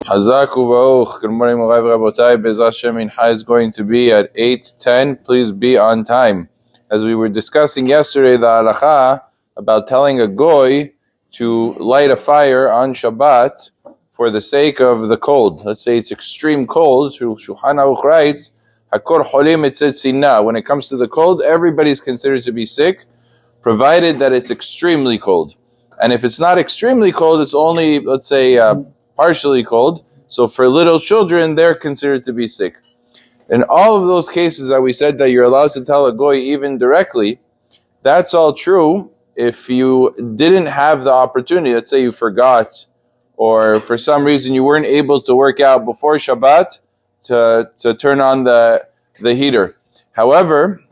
Hazak u'Baruch. Good morning, Morai v'Rabotai. Be'ezras Hashem, Mincha is going to be at 8:10. Please be on time. As we were discussing yesterday, the Halacha about telling a goy to light a fire on Shabbat for the sake of the cold. Let's say it's extreme cold. Shulchan Aruch writes, Hakor cholim etzet sinna. When it comes to the cold, everybody's considered to be sick, provided that it's extremely cold. And if it's not extremely cold, it's only, let's say, partially cold. So for little children, they're considered to be sick. In all of those cases that we said that you're allowed to tell a goy even directly, that's all true if you didn't have the opportunity. Let's say you forgot, or for some reason you weren't able to work out before Shabbat to turn on the heater. However,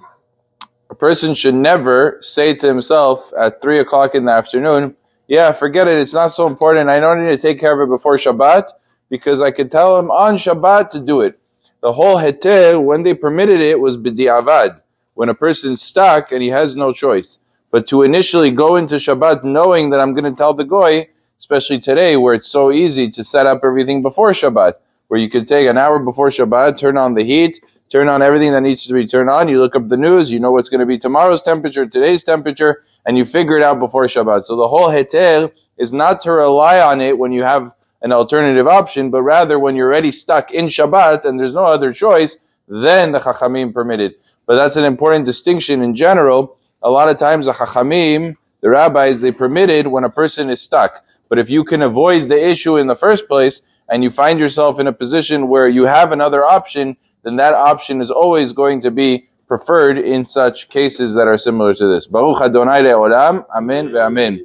a person should never say to himself at 3 o'clock in the afternoon, yeah, forget it, it's not so important, I don't need to take care of it before Shabbat, because I could tell him on Shabbat to do it. The whole heter, when they permitted it, was b'di'avad, when a person's stuck and he has no choice. But to initially go into Shabbat knowing that I'm going to tell the goy, especially today where it's so easy to set up everything before Shabbat, where you could take an hour before Shabbat, turn on the heat, turn on everything that needs to be turned on, you look up the news, you know what's going to be tomorrow's temperature, today's temperature, and you figure it out before Shabbat. So the whole heter is not to rely on it when you have an alternative option, but rather when you're already stuck in Shabbat and there's no other choice, then the Chachamim permitted. But that's an important distinction in general. A lot of times the Chachamim, the rabbis, they permitted when a person is stuck. But if you can avoid the issue in the first place and you find yourself in a position where you have another option, then that option is always going to be preferred in such cases that are similar to this. Baruch Adonai le'olam. Amen ve'amen.